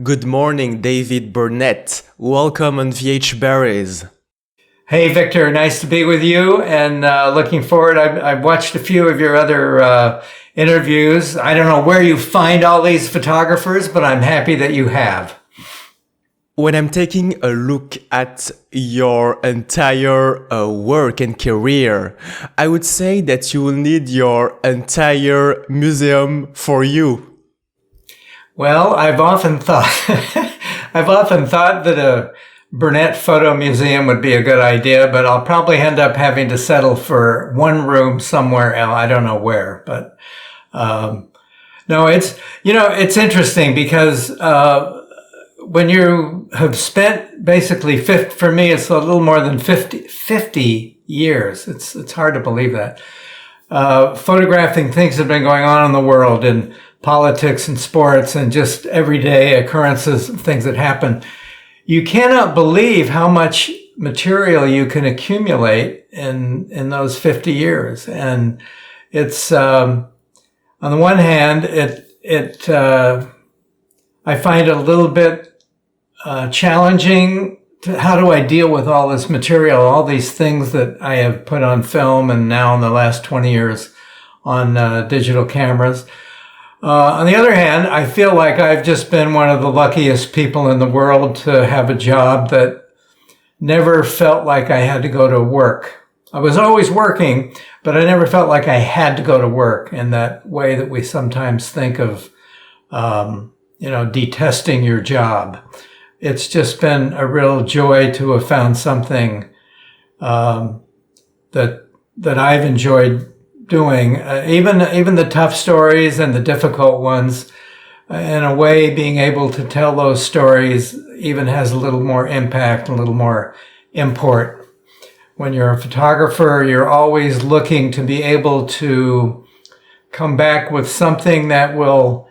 Good morning, David Burnett. Welcome on VH Berries. Hey, Victor, nice to be with you and looking forward. I've watched a few of your other interviews. I don't know where you find all these photographers, but I'm happy that you have. When I'm taking a look at your entire work and career, I would say that you will need your entire museum for you. Well, I've often thought that a Burnett photo museum would be a good idea, but I'll probably end up having to settle for one room somewhere else. I don't know where, but no, it's interesting because when you have spent basically for me, it's a little more than 50 years. It's hard to believe that photographing things that have been going on in the world in politics and sports and just everyday occurrences, things that happen. You cannot believe how much material you can accumulate in those 50 years. And it's, on the one hand, I find it a little bit, challenging how do I deal with all this material, all these things that I have put on film and now in the last 20 years on, digital cameras. On the other hand, I feel like I've just been one of the luckiest people in the world to have a job that never felt like I had to go to work. I was always working, but I never felt like I had to go to work in that way that we sometimes think of, detesting your job. It's just been a real joy to have found something that I've enjoyed doing, even the tough stories and the difficult ones. In a way, being able to tell those stories even has a little more impact, a little more import. When you're a photographer, you're always looking to be able to come back with something that will,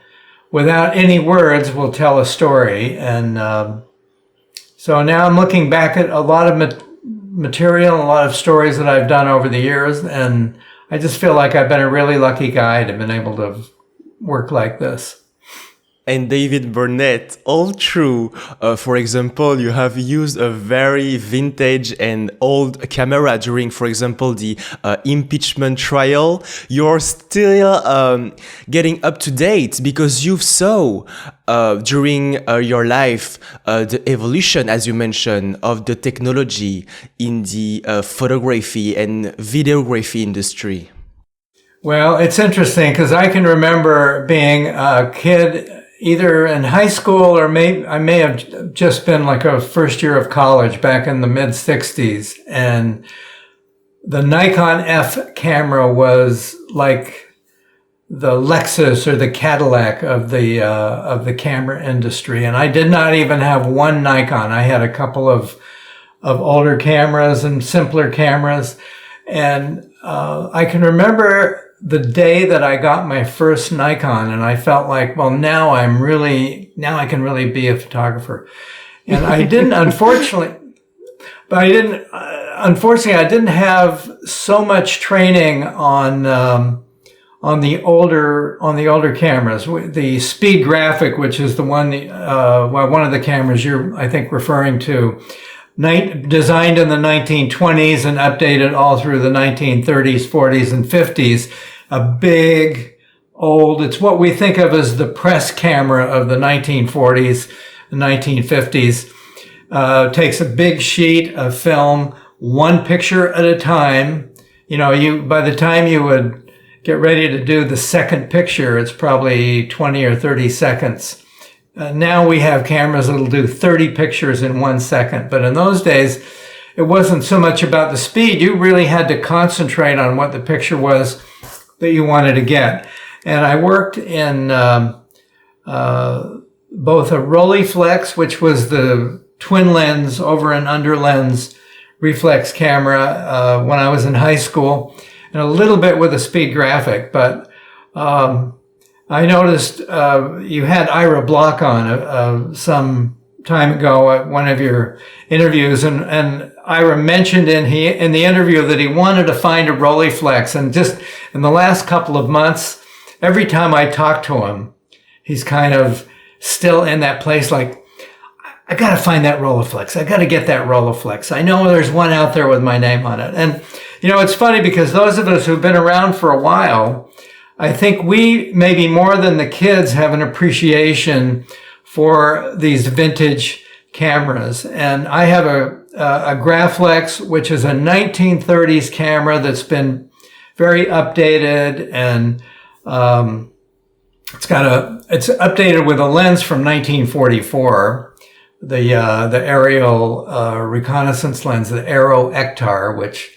without any words, will tell a story. And so now I'm looking back at a lot of material, a lot of stories that I've done over the years, and I just feel like I've been a really lucky guy to have been able to work like this. And David Burnett, all true. For example, you have used a very vintage and old camera during, for example, the impeachment trial. You're still getting up to date because you saw during your life the evolution, as you mentioned, of the technology in the photography and videography industry. Well, it's interesting because I can remember being a kid either in high school or I may have just been like a first year of college back in the mid 60s. And the Nikon F camera was like the Lexus or the Cadillac of the camera industry. And I did not even have one Nikon. I had a couple of older cameras and simpler cameras. And I can remember the day that I got my first Nikon, and I felt like, well, now I can really be a photographer. And I didn't, unfortunately, I didn't have so much training on the older cameras. The Speed Graphic, which is the one, one of the cameras you're, I think, referring to, designed in the 1920s and updated all through the 1930s, 40s, and 50s. A big, old, it's what we think of as the press camera of the 1940s and 1950s. Takes a big sheet of film, one picture at a time. By the time you would get ready to do the second picture, it's probably 20 or 30 seconds. Now we have cameras that'll do 30 pictures in 1 second. But in those days, it wasn't so much about the speed. You really had to concentrate on what the picture was that you wanted to get. And I worked in both a Rolleiflex, which was the twin lens over and under lens reflex camera when I was in high school, and a little bit with a Speed Graphic. But I noticed you had Ira Block on some time ago at one of your interviews, and Ira mentioned in the interview that he wanted to find a Rolleiflex, and just in the last couple of months, every time I talk to him, he's kind of still in that place, like, I got to find that Rolleiflex. I got to get that Rolleiflex. I know there's one out there with my name on it. And, it's funny because those of us who've been around for a while, I think we, maybe more than the kids, have an appreciation for these vintage cameras. And I have a Graflex, which is a 1930s camera that's been very updated, and it's updated with a lens from 1944, the aerial reconnaissance lens, the Aero Ektar, which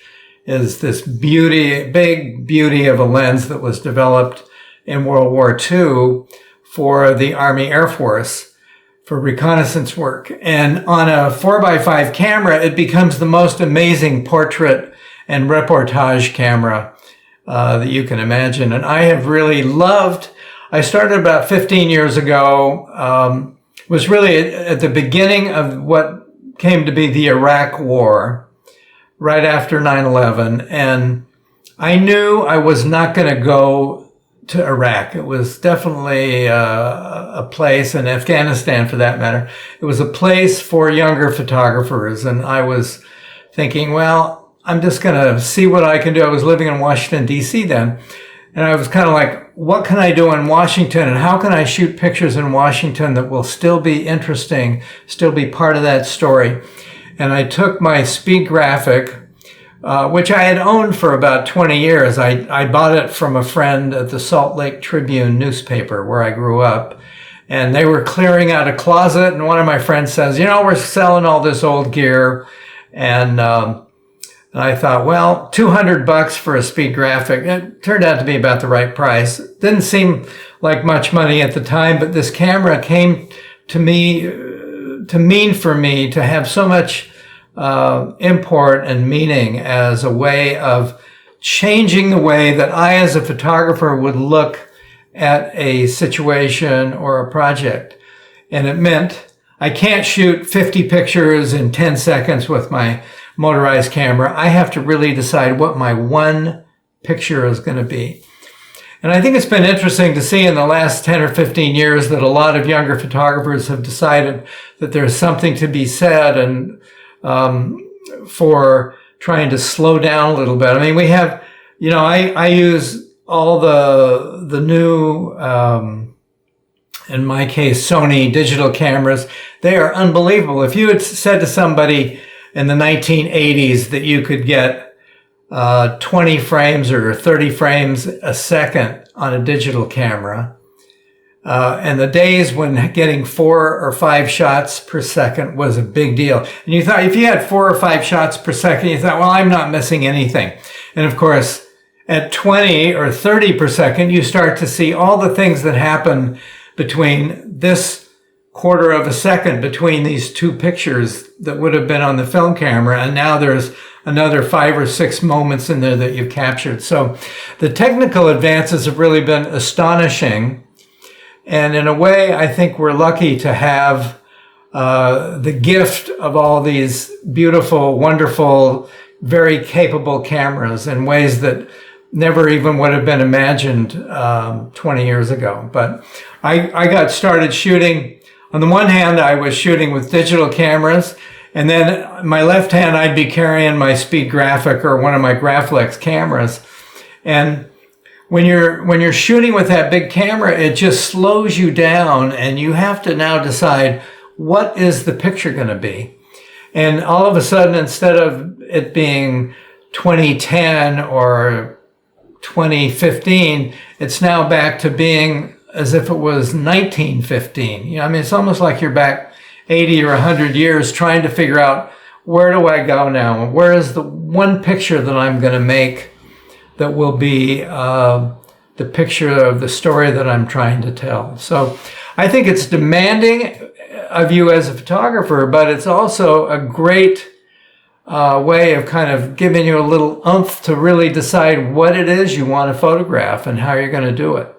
is this big beauty of a lens that was developed in World War II for the Army Air Force for reconnaissance work. And on a 4x5 camera, it becomes the most amazing portrait and reportage camera that you can imagine. And I have really loved, I started about 15 years ago, was really at the beginning of what came to be the Iraq War, right after 9/11. And I knew I was not going to go to Iraq. It was definitely a place, and Afghanistan for that matter. It was a place for younger photographers. And I was thinking, well, I'm just going to see what I can do. I was living in Washington, D.C. then. And I was kind of like, what can I do in Washington? And how can I shoot pictures in Washington that will still be interesting, still be part of that story? And I took my Speed Graphic, which I had owned for about 20 years. I bought it from a friend at the Salt Lake Tribune newspaper where I grew up. And they were clearing out a closet. And one of my friends says, we're selling all this old gear. And I thought, well, $200 for a Speed Graphic. It turned out to be about the right price. Didn't seem like much money at the time, but this camera came to me to mean for me to have so much import and meaning as a way of changing the way that I as a photographer would look at a situation or a project. And it meant I can't shoot 50 pictures in 10 seconds with my motorized camera. I have to really decide what my one picture is going to be. And I think it's been interesting to see in the last 10 or 15 years that a lot of younger photographers have decided that there's something to be said and for trying to slow down a little bit. I mean, we have, I use all the new, in my case, Sony digital cameras. They are unbelievable. If you had said to somebody in the 1980s that you could get 20 frames or 30 frames a second on a digital camera, and the days when getting 4 or 5 shots per second was a big deal. And you thought if you had 4 or 5 shots per second, you thought, well, I'm not missing anything. And of course, at 20 or 30 per second, you start to see all the things that happen between this quarter of a second between these two pictures that would have been on the film camera. And now there's another 5 or 6 moments in there that you've captured. So the technical advances have really been astonishing. And in a way, I think we're lucky to have the gift of all these beautiful, wonderful, very capable cameras in ways that never even would have been imagined 20 years ago. But I got started shooting. On the one hand, I was shooting with digital cameras. And then my left hand, I'd be carrying my Speed Graphic or one of my Graflex cameras. And when you're shooting with that big camera, it just slows you down, and you have to now decide what is the picture going to be. And all of a sudden, instead of it being 2010 or 2015, it's now back to being as if it was 1915. I mean, it's almost like you're back 80 or 100 years trying to figure out, where do I go now? Where is the one picture that I'm going to make that will be the picture of the story that I'm trying to tell? So I think it's demanding of you as a photographer, but it's also a great way of kind of giving you a little oomph to really decide what it is you want to photograph and how you're going to do it.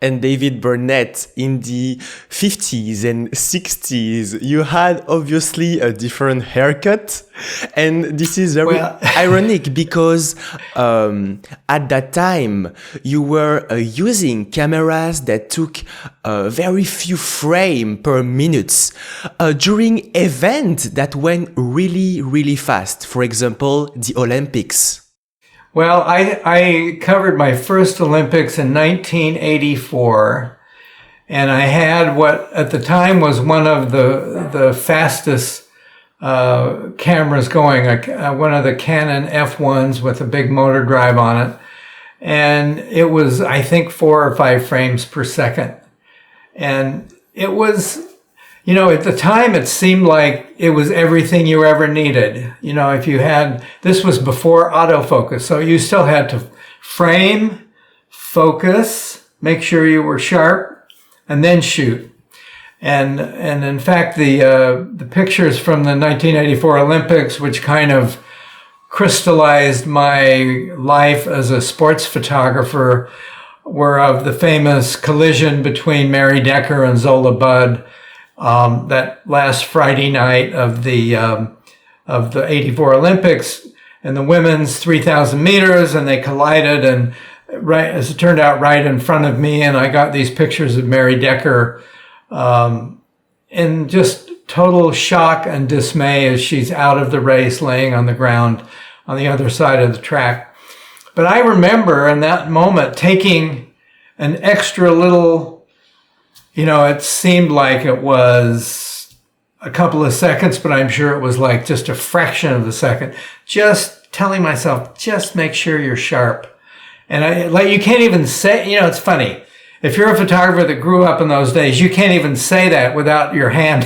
and David Burnett in the 50s and 60s, you had obviously a different haircut. And this is very ironic because at that time, you were using cameras that took very few frames per minute during events that went really, really fast. For example, the Olympics. Well, I covered my first Olympics in 1984, and I had what at the time was one of the fastest cameras going, one of the Canon F1s with a big motor drive on it. And it was, I think, 4 or 5 frames per second. And it was, you know, at the time, it seemed like it was everything you ever needed. You know, if you had, this was before autofocus, so you still had to frame, focus, make sure you were sharp, and then shoot. And in fact, the pictures from the 1984 Olympics, which kind of crystallized my life as a sports photographer, were of the famous collision between Mary Decker and Zola Budd. That last Friday night of the 84 Olympics, and the women's 3,000 meters, and they collided, and right as it turned out, right in front of me, and I got these pictures of Mary Decker in just total shock and dismay as she's out of the race, laying on the ground on the other side of the track. But I remember in that moment taking an extra little, you know, it seemed like it was a couple of seconds, but I'm sure it was like just a fraction of a second. Just telling myself, just make sure you're sharp. And you can't even say, you know, it's funny. If you're a photographer that grew up in those days, you can't even say that without your hand.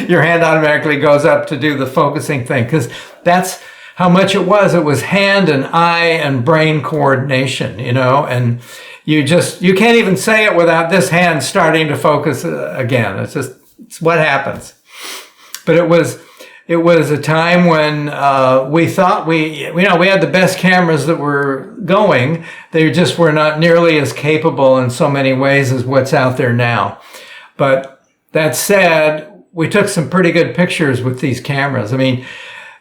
Your hand automatically goes up to do the focusing thing, because that's how much it was. It was hand and eye and brain coordination, you know, and you can't even say it without this hand starting to focus again. It's what happens. But it was a time when we thought we had the best cameras that were going. They just were not nearly as capable in so many ways as what's out there now. But that said, we took some pretty good pictures with these cameras. I mean,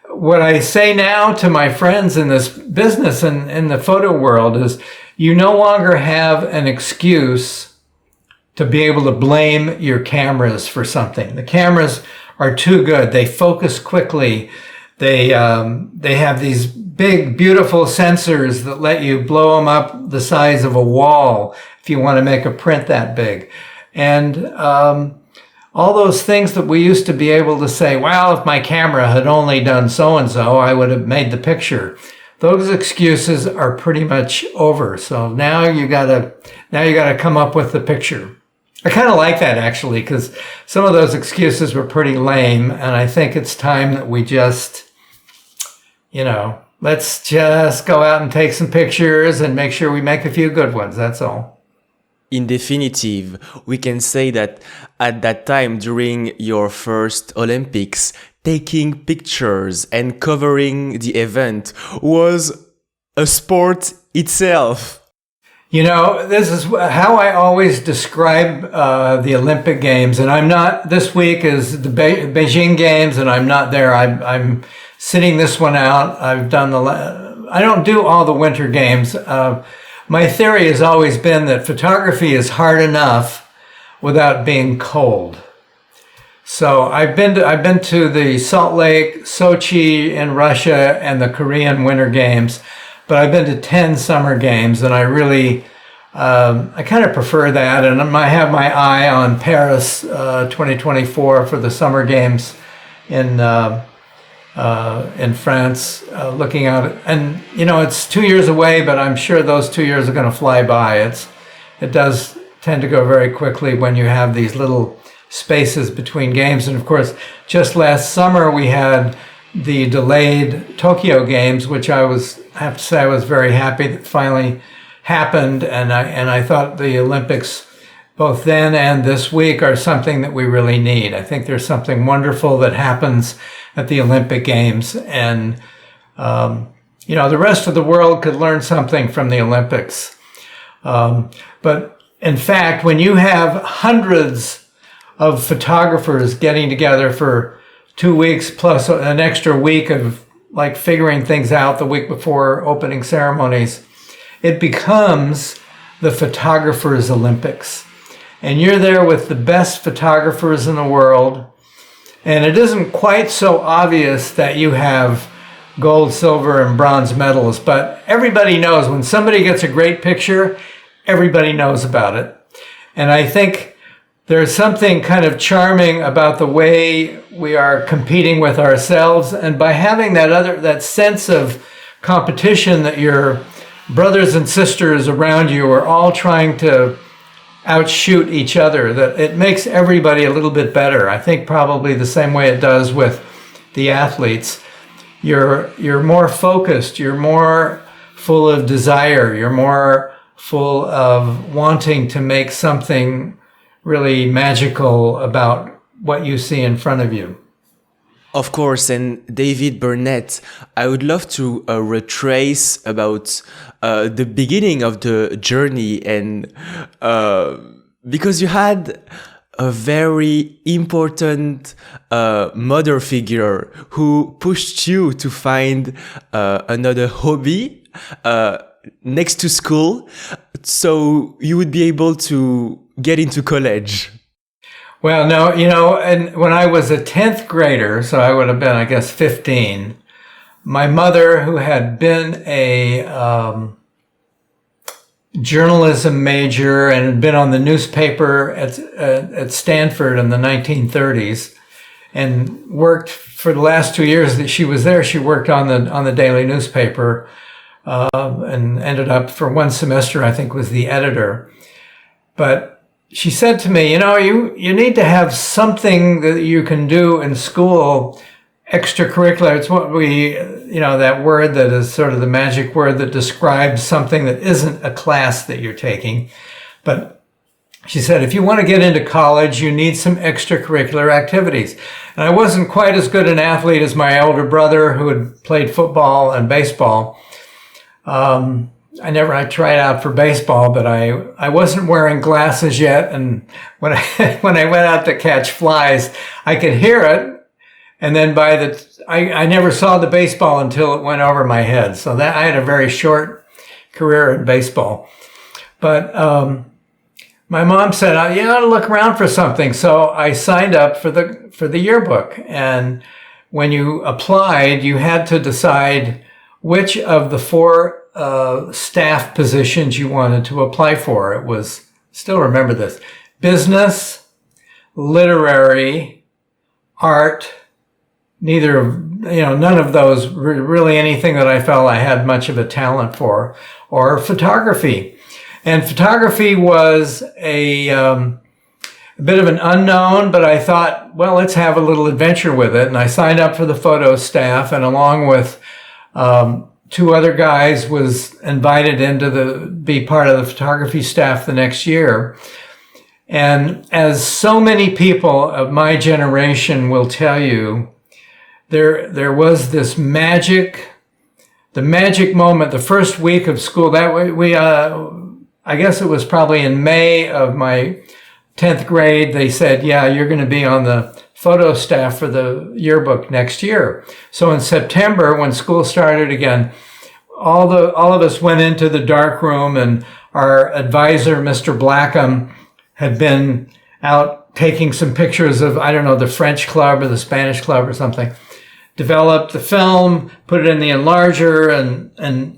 what I say now to my friends in this business and in the photo world is, you no longer have an excuse to be able to blame your cameras for something. The cameras are too good. They focus quickly. They have these big, beautiful sensors that let you blow them up the size of a wall if you want to make a print that big. And all those things that we used to be able to say, well, if my camera had only done so-and-so, I would have made the picture. Those excuses are pretty much over. So now you gotta come up with the picture. I kind of like that, actually, because some of those excuses were pretty lame, and I think it's time that we just, you know, let's just go out and take some pictures and make sure we make a few good ones. That's all. In definitive, we can say that at that time during your first Olympics, taking pictures and covering the event was a sport itself. You know, this is how I always describe the Olympic Games, and I'm not, this week is the Beijing Games, and I'm not there. I'm sitting this one out. I don't do all the Winter Games. My theory has always been that photography is hard enough without being cold. So I've been to the Salt Lake, Sochi in Russia, and the Korean Winter Games, but I've been to 10 Summer Games, and I really, I kind of prefer that. And I have my eye on Paris 2024 for the Summer Games in France, looking out. And, you know, it's 2 years away, but I'm sure those 2 years are going to fly by. It does tend to go very quickly when you have these little spaces between games. And of course, just last summer we had the delayed Tokyo Games, which I have to say I was very happy that finally happened. And I thought the Olympics, both then and this week, are something that we really need. I think there's something wonderful that happens at the Olympic Games, and you know, the rest of the world could learn something from the Olympics. But in fact, when you have hundreds of photographers getting together for 2 weeks plus an extra week of like figuring things out the week before opening ceremonies, it becomes the photographers' Olympics. And you're there with the best photographers in the world. And it isn't quite so obvious that you have gold, silver, and bronze medals, but everybody knows when somebody gets a great picture, everybody knows about it. And I think there's something kind of charming about the way we are competing with ourselves. And by having that sense of competition that your brothers and sisters around you are all trying to outshoot each other, that it makes everybody a little bit better. I think probably the same way it does with the athletes. You're more focused, you're more full of desire, you're more full of wanting to make something really magical about what you see in front of you. Of course, and David Burnett, I would love to retrace about the beginning of the journey, and because you had a very important mother figure who pushed you to find another hobby next to school, so you would be able to get into college. Well, no, and when I was a 10th grader, so I would have been, I guess, 15, my mother, who had been a journalism major and had been on the newspaper at Stanford in the 1930s and worked for the last 2 years that she was there, she worked on the daily newspaper and ended up for one semester, I think, was the editor. But she said to me, you need to have something that you can do in school, extracurricular. It's what that word that is sort of the magic word that describes something that isn't a class that you're taking. But she said, if you want to get into college, you need some extracurricular activities. And I wasn't quite as good an athlete as my older brother who had played football and baseball. I tried out for baseball, but I wasn't wearing glasses yet. And when I went out to catch flies, I could hear it. And then I never saw the baseball until it went over my head. So that I had a very short career in baseball. But, my mom said, you ought to look around for something. So I signed up for the yearbook. And when you applied, you had to decide which of the 4 staff positions you wanted to apply for. It was, still remember this, business, literary, art, none of those really anything that I felt I had much of a talent for, or photography. And photography was a bit of an unknown, but I thought, well, let's have a little adventure with it. And I signed up for the photo staff, and along with 2 other guys was invited in to be part of the photography staff the next year. And as so many people of my generation will tell you, there was this the magic moment, the first week of school. That we I guess it was probably in May of my 10th grade, they said, yeah, you're going to be on the photo staff for the yearbook next year. So in September, when school started again, all of us went into the dark room, and our advisor, Mr. Blackham, had been out taking some pictures of, I don't know, the French club or the Spanish club or something, developed the film, put it in the enlarger, and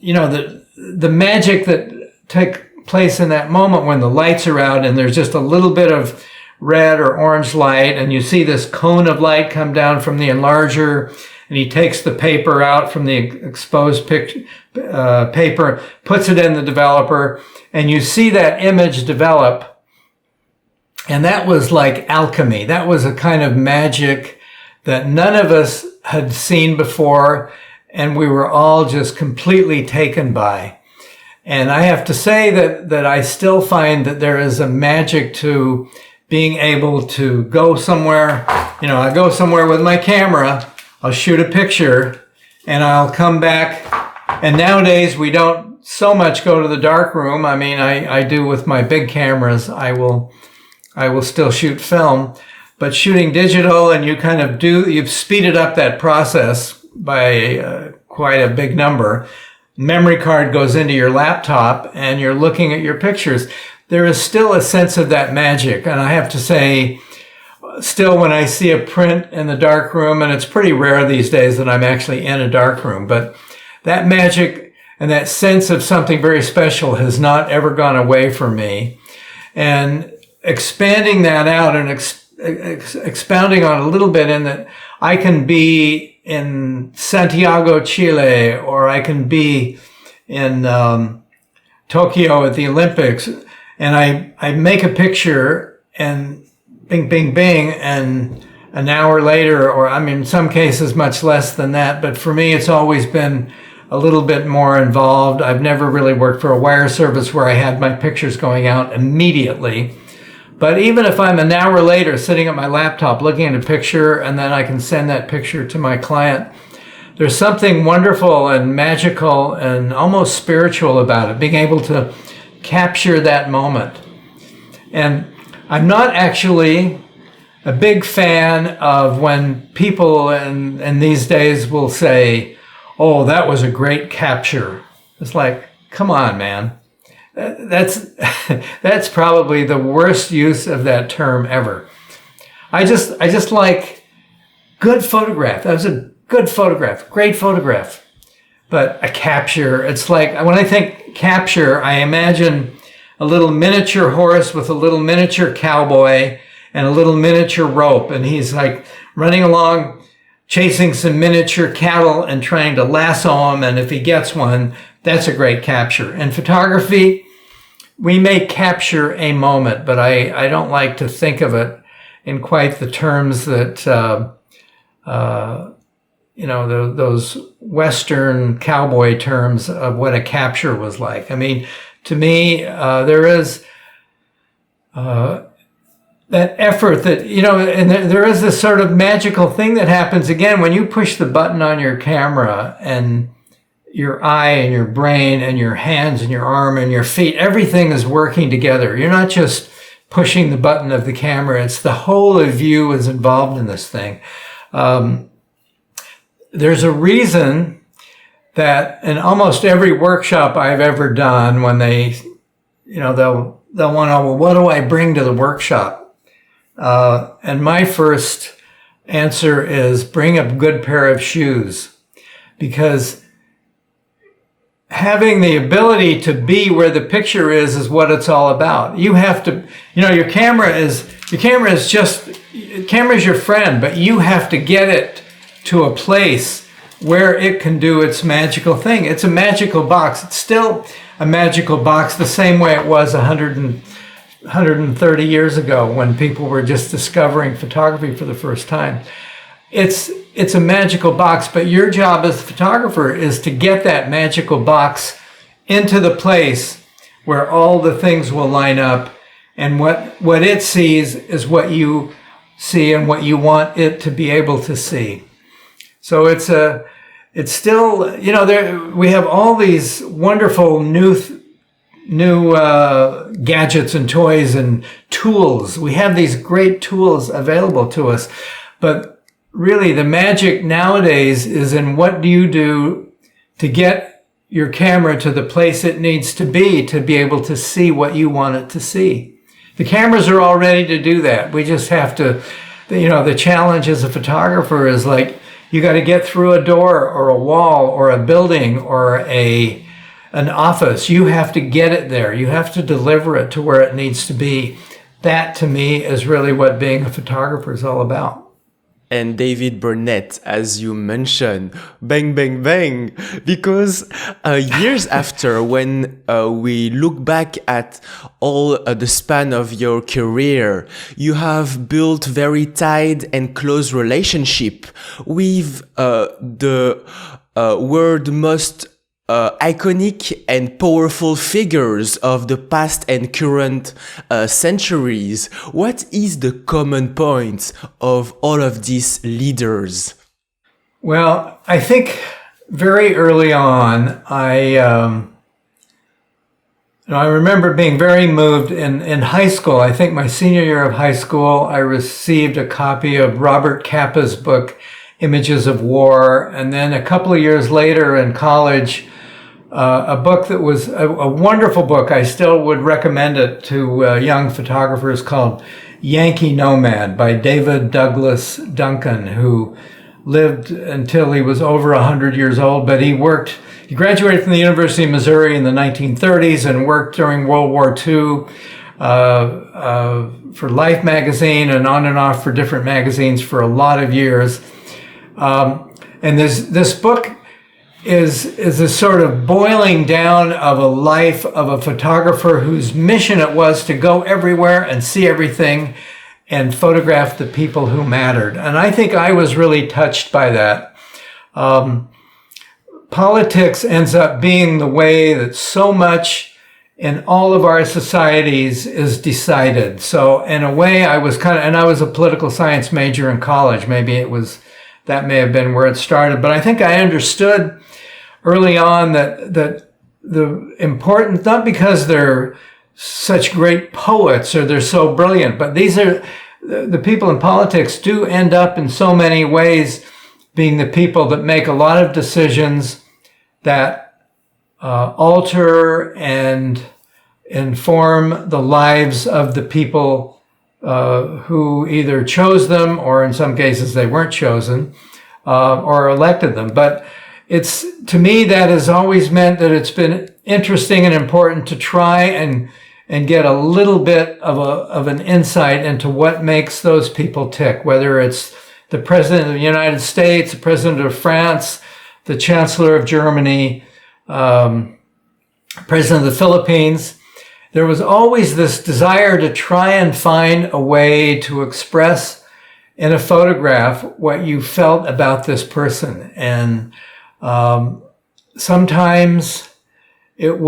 the magic that took place in that moment when the lights are out and there's just a little bit of red or orange light, and you see this cone of light come down from the enlarger, and he takes the paper out from the exposed paper, puts it in the developer, and you see that image develop. And that was like alchemy. That was a kind of magic that none of us had seen before, and we were all just completely taken by. And I have to say that I still find that there is a magic to being able to go somewhere. I go somewhere with my camera, I'll shoot a picture, and I'll come back. And nowadays we don't so much go to the dark room. I mean, I do with my big cameras. I will still shoot film, but shooting digital, and you've speeded up that process by quite a big number. Memory card goes into your laptop and you're looking at your pictures. There is still a sense of that magic. And I have to say, still when I see a print in the dark room, and it's pretty rare these days that I'm actually in a dark room, but that magic and that sense of something very special has not ever gone away from me. And expanding that out and expounding on a little bit in that I can be in Santiago, Chile, or I can be in Tokyo at the Olympics, and I make a picture and bing, bing, bing, and an hour later, or I mean, in some cases much less than that, but for me it's always been a little bit more involved. I've never really worked for a wire service where I had my pictures going out immediately. But even if I'm an hour later sitting at my laptop looking at a picture and then I can send that picture to my client, there's something wonderful and magical and almost spiritual about it, being able to capture that moment. And I'm not actually a big fan of when people in these days will say, "Oh, that was a great capture." It's like, come on, man. That's probably the worst use of that term ever. I just like good photograph. That was a good photograph, great photograph. But a capture, it's like, when I think capture, I imagine a little miniature horse with a little miniature cowboy and a little miniature rope. And he's like running along, chasing some miniature cattle and trying to lasso them. And if he gets one, that's a great capture. In photography, we may capture a moment, but I don't like to think of it in quite the terms that, those Western cowboy terms of what a capture was like. I mean, to me, there is that effort that, and there is this sort of magical thing that happens again when you push the button on your camera and your eye and your brain and your hands and your arm and your feet, everything is working together. You're not just pushing the button of the camera. It's the whole of you is involved in this thing. There's a reason that in almost every workshop I've ever done, when they'll want to, well, what do I bring to the workshop? And my first answer is bring a good pair of shoes, because having the ability to be where the picture is what it's all about. You have to, your camera is your friend, but you have to get it to a place where it can do its magical thing. It's a magical box. It's still a magical box the same way it was 130 years ago when people were just discovering photography for the first time. It's a magical box, but your job as a photographer is to get that magical box into the place where all the things will line up, and what it sees is what you see and what you want it to be able to see. So it's still, we have all these wonderful new gadgets and toys and tools. We have these great tools available to us, but really the magic nowadays is in what do you do to get your camera to the place it needs to be able to see what you want it to see. The cameras are all ready to do that. We just have to, the challenge as a photographer is like, you got to get through a door or a wall or a building or an office. You have to get it there. You have to deliver it to where it needs to be. That to me is really what being a photographer is all about. And David Burnett, as you mentioned, bang, bang, bang, because years after, when we look back at all the span of your career, you have built very tight and close relationship with the world most iconic and powerful figures of the past and current centuries. What is the common point of all of these leaders? Well, I think very early on, I I remember being very moved in high school. I think my senior year of high school, I received a copy of Robert Capa's book, Images of War. And then a couple of years later in college, a book that was a wonderful book. I still would recommend it to young photographers, called Yankee Nomad by David Douglas Duncan, who lived until he was over 100 years old, but he graduated from the University of Missouri in the 1930s and worked during World War II for Life magazine and on and off for different magazines for a lot of years. And this book is a sort of boiling down of a life of a photographer whose mission it was to go everywhere and see everything and photograph the people who mattered. And I think I was really touched by that. Politics ends up being the way that so much in all of our societies is decided. So in a way, I was and I was a political science major in college. Maybe that may have been where it started. But I think I understood early on that the important, not because they're such great poets or they're so brilliant, but these are the people in politics do end up in so many ways being the people that make a lot of decisions that alter and inform the lives of the people who either chose them, or in some cases they weren't chosen, or elected them. But to me, that has always meant that it's been interesting and important to try and get a little bit of an insight into what makes those people tick, whether it's the President of the United States, the President of France, the Chancellor of Germany, President of the Philippines. There was always this desire to try and find a way to express in a photograph what you felt about this person. And sometimes it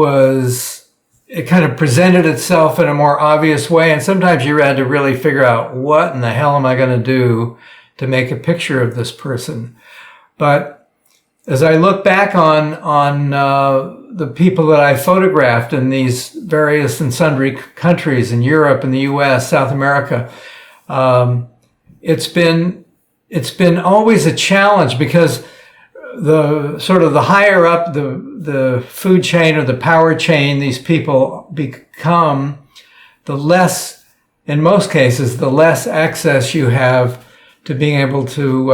kind of presented itself in a more obvious way. And sometimes you had to really figure out, what in the hell am I going to do to make a picture of this person? But as I look back on the people that I photographed in these various and sundry countries in Europe and the U.S., South America, it's been always a challenge, because the higher up the food chain or the power chain these people become, the less, in most cases, the less access you have to being able to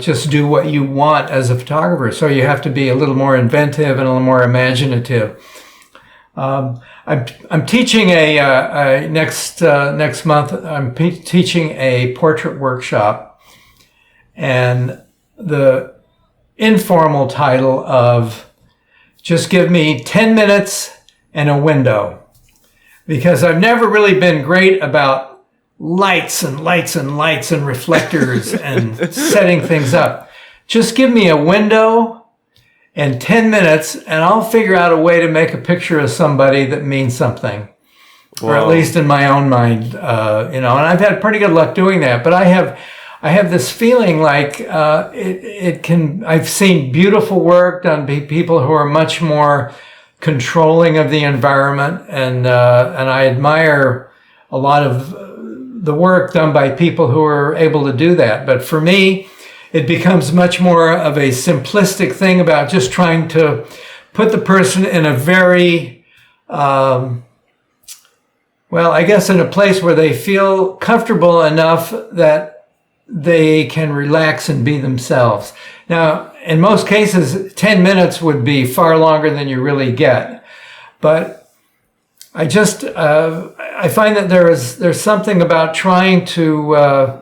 just do what you want as a photographer. So you have to be a little more inventive and a little more imaginative. I'm teaching next month. I'm teaching a portrait workshop, and the informal title of "Just Give Me 10 minutes and a window," because I've never really been great about lights and reflectors and setting things up. Just give me a window and 10 minutes, and I'll figure out a way to make a picture of somebody that means something. Wow. Or at least in my own mind, and I've had pretty good luck doing that. But I have this feeling like I've seen beautiful work done by people who are much more controlling of the environment, and I admire a lot of the work done by people who are able to do that. But for me, it becomes much more of a simplistic thing about just trying to put the person in a very, in a place where they feel comfortable enough that they can relax and be themselves. Now, in most cases, 10 minutes would be far longer than you really get. But I find that there's something about trying to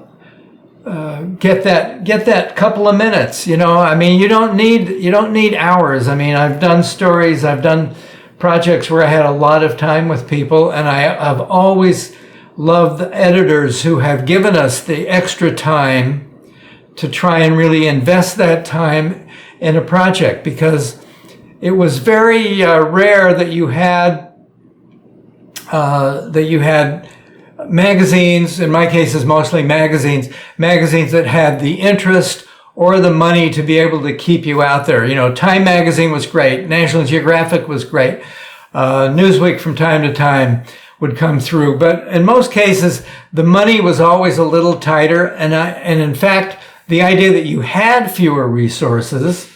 get that couple of minutes. You don't need hours. I've done stories, I've done projects where I had a lot of time with people, and I've always loved the editors who have given us the extra time to try and really invest that time in a project, because it was very rare that you had magazines, in my case is mostly magazines that had the interest or the money to be able to keep you out there. Time magazine was great, National Geographic was great, Newsweek from time to time would come through. But in most cases, the money was always a little tighter. And in fact, the idea that you had fewer resources,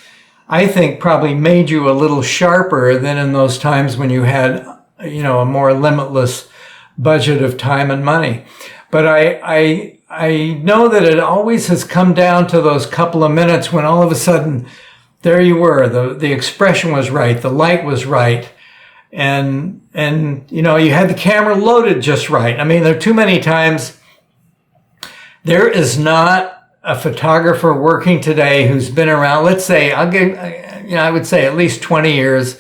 I think probably made you a little sharper than in those times when you had, a more limitless budget of time and money. But I know that it always has come down to those couple of minutes when all of a sudden there you were, the expression was right, the light was right. And you had the camera loaded just right. I mean, there are too many times there is not a photographer working today who's been around, let's say, I would say at least 20 years.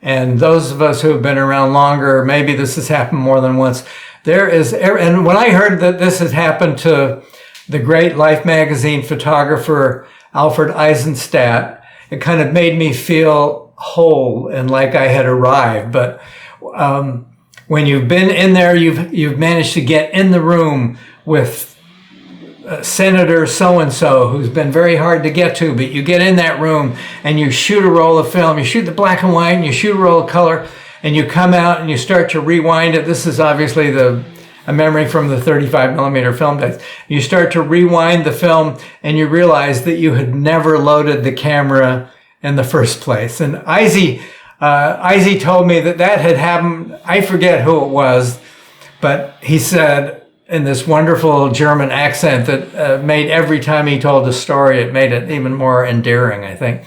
And those of us who have been around longer, maybe this has happened more than once. And when I heard that this had happened to the great Life magazine photographer, Alfred Eisenstadt, it kind of made me feel whole and like I had arrived. But when you've been in there, you've managed to get in the room with Senator so-and-so, who's been very hard to get to, but you get in that room and you shoot a roll of film, you shoot the black and white and you shoot a roll of color, and you come out and you start to rewind it. This is obviously a memory from the 35 millimeter film days. You start to rewind the film and you realize that you had never loaded the camera in the first place. And Izzy told me that had happened. I forget who it was, but he said in this wonderful German accent that made every time he told a story, it made it even more endearing, I think.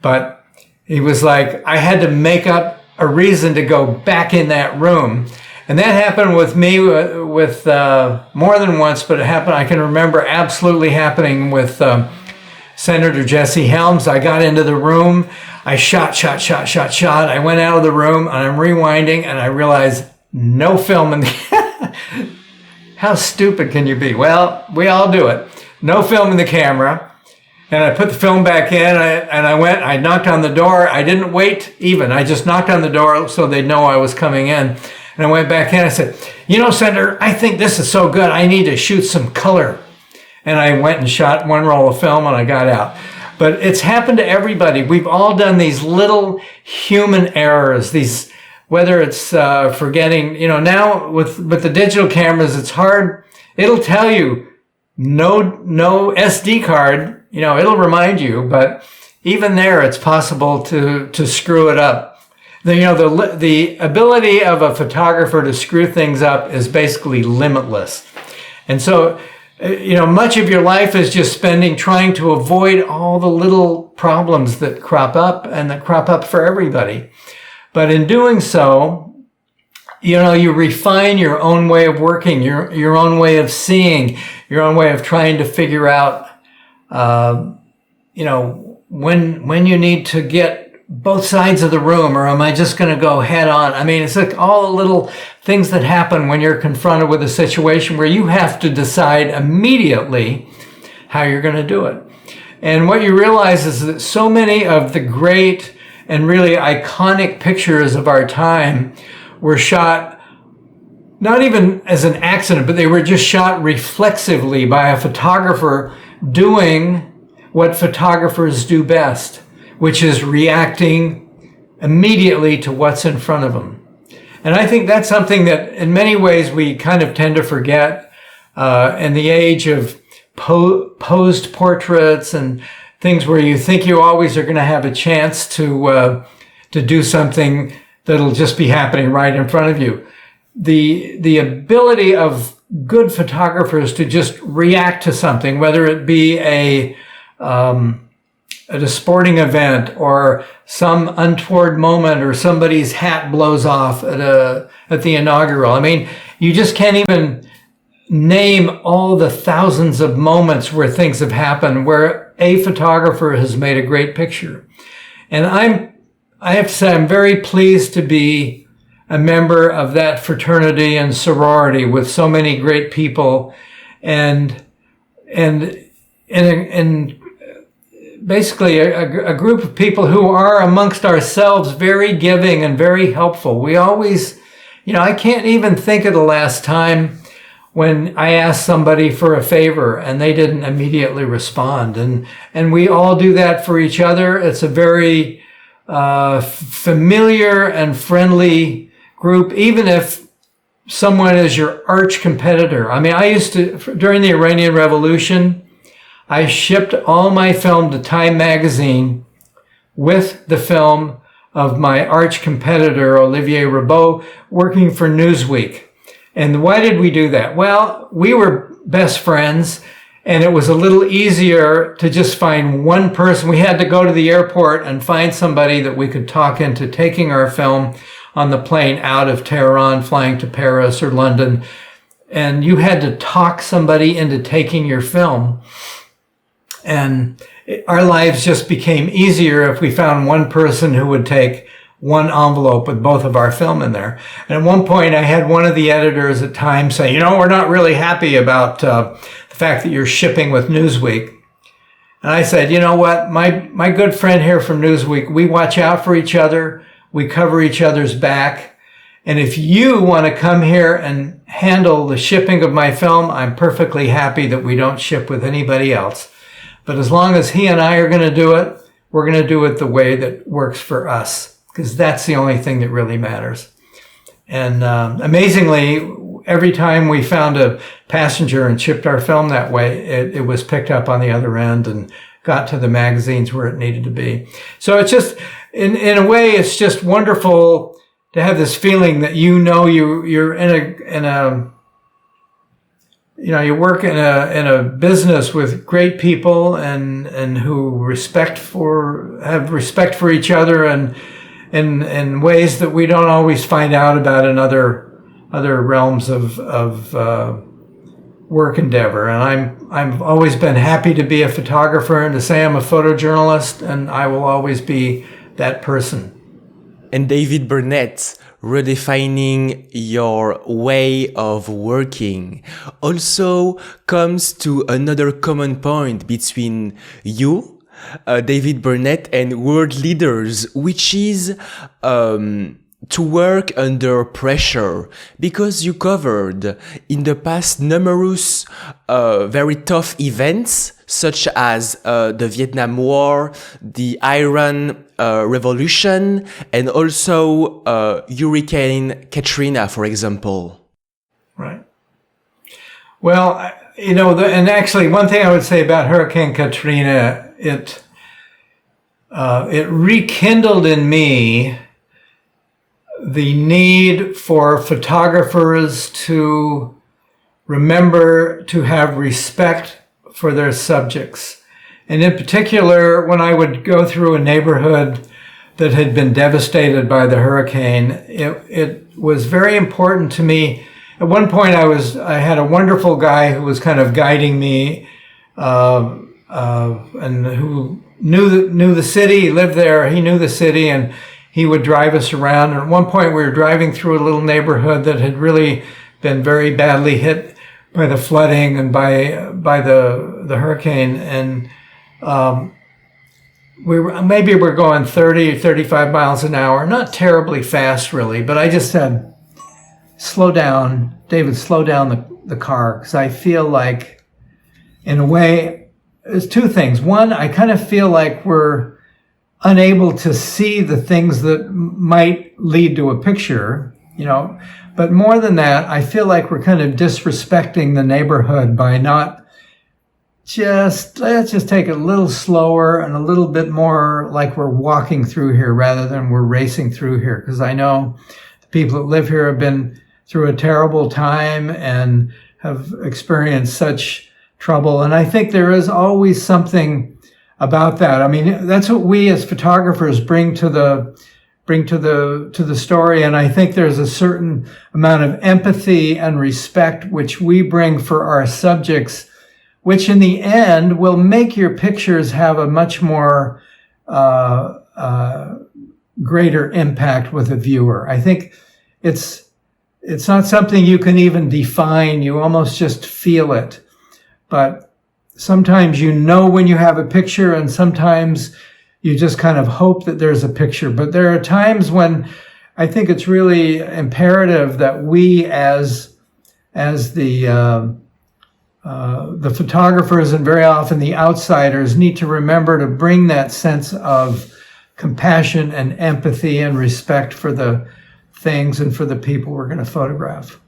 But he was like, I had to make up a reason to go back in that room. And that happened with me with more than once, but it happened, I can remember absolutely happening with Senator Jesse Helms. I got into the room, I shot. I went out of the room and I'm rewinding and I realized no film in the How stupid can you be? Well, we all do it. No film in the camera. And I put the film back in and I knocked on the door. I didn't wait even. I just knocked on the door so they'd know I was coming in. And I went back in. I said, Senator, I think this is so good. I need to shoot some color. And I went and shot one roll of film and I got out. But it's happened to everybody. We've all done these little human errors, whether it's forgetting, now with the digital cameras, it's hard. It'll tell you no SD card, it'll remind you, but even there, it's possible to screw it up. The ability of a photographer to screw things up is basically limitless. And so, much of your life is just spending trying to avoid all the little problems that crop up and that crop up for everybody. But in doing so, you refine your own way of working, your own way of seeing, your own way of trying to figure out, when you need to get both sides of the room, or am I just going to go head on? I mean, it's like all the little things that happen when you're confronted with a situation where you have to decide immediately how you're going to do it. And what you realize is that so many of the great and really iconic pictures of our time were shot not even as an accident, but they were just shot reflexively by a photographer doing what photographers do best, which is reacting immediately to what's in front of them. And I think that's something that in many ways we kind of tend to forget in the age of posed portraits and things where you think you always are going to have a chance to do something that'll just be happening right in front of you. The ability of good photographers to just react to something, whether it be at a sporting event or some untoward moment or somebody's hat blows off at the inaugural. I mean, you just can't even name all the thousands of moments where things have happened where a photographer has made a great picture. And I have to say, I'm very pleased to be a member of that fraternity and sorority with so many great people and basically a group of people who are amongst ourselves very giving and very helpful. We always, I can't even think of the last time when I asked somebody for a favor and they didn't immediately respond. And we all do that for each other. It's a very familiar and friendly group, even if someone is your arch competitor. I mean, I used to, during the Iranian Revolution, I shipped all my film to Time magazine with the film of my arch competitor, Olivier Rabeau, working for Newsweek. And why did we do that? Well, we were best friends, and it was a little easier to just find one person. We had to go to the airport and find somebody that we could talk into taking our film on the plane out of Tehran, flying to Paris or London. And you had to talk somebody into taking your film. And our lives just became easier if we found one person who would take one envelope with both of our film in there. And at one point, I had one of the editors at Time say, we're not really happy about the fact that you're shipping with Newsweek. And I said, you know what? My good friend here from Newsweek, we watch out for each other. We cover each other's back. And if you want to come here and handle the shipping of my film, I'm perfectly happy that we don't ship with anybody else. But as long as he and I are going to do it, we're going to do it the way that works for us, because that's the only thing that really matters. And amazingly, every time we found a passenger and shipped our film that way, it was picked up on the other end and got to the magazines where it needed to be. So it's just, in a way, it's just wonderful to have this feeling that you're in a you work in a business with great people and who have respect for each other and in ways that we don't always find out about in other realms of work endeavor. And I've always been happy to be a photographer and to say I'm a photojournalist, and I will always be that person. And David Burnett, redefining your way of working also comes to another common point between you, David Burnett, and world leaders, which is to work under pressure, because you covered in the past numerous very tough events such as the Vietnam War, the Iranian Revolution, and also Hurricane Katrina, for example. Right. Well, and actually one thing I would say about Hurricane Katrina, it rekindled in me the need for photographers to remember to have respect for their subjects. And in particular, when I would go through a neighborhood that had been devastated by the hurricane, it was very important to me. At one point, I had a wonderful guy who was kind of guiding me, and who knew the city, lived there. He knew the city, and he would drive us around. And at one point, we were driving through a little neighborhood that had really been very badly hit by the flooding and by the hurricane. And we're going 30 or 35 miles an hour, not terribly fast really, but I just said, slow down, David, slow down the car, because I feel like, in a way, there's two things. One, I kind of feel like we're unable to see the things that might lead to a picture, but more than that, I feel like we're kind of disrespecting the neighborhood by not let's just take it a little slower and a little bit more like we're walking through here rather than we're racing through here. Because I know the people that live here have been through a terrible time and have experienced such trouble. And I think there is always something about that. I mean, that's what we as photographers bring to the story. And I think there's a certain amount of empathy and respect which we bring for our subjects, which in the end will make your pictures have a much more greater impact with a viewer. I think it's not something you can even define. You almost just feel it. But sometimes when you have a picture, and sometimes you just kind of hope that there's a picture. But there are times when I think it's really imperative that we as the photographers, and very often the outsiders, need to remember to bring that sense of compassion and empathy and respect for the things and for the people we're going to photograph.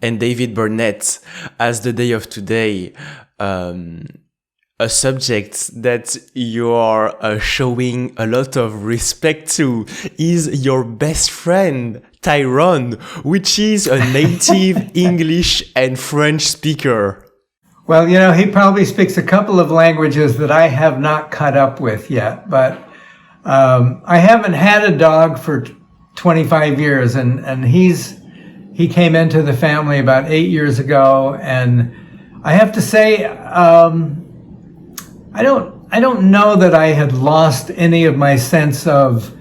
And David Burnett, as the day of today, a subject that you are showing a lot of respect to is your best friend, Tyrone, which is a native English and French speaker. Well, you know, he probably speaks a couple of languages that I have not caught up with yet, but I haven't had a dog for 25 years, and he came into the family about 8 years ago, and I have to say, I don't know that I had lost any of my sense of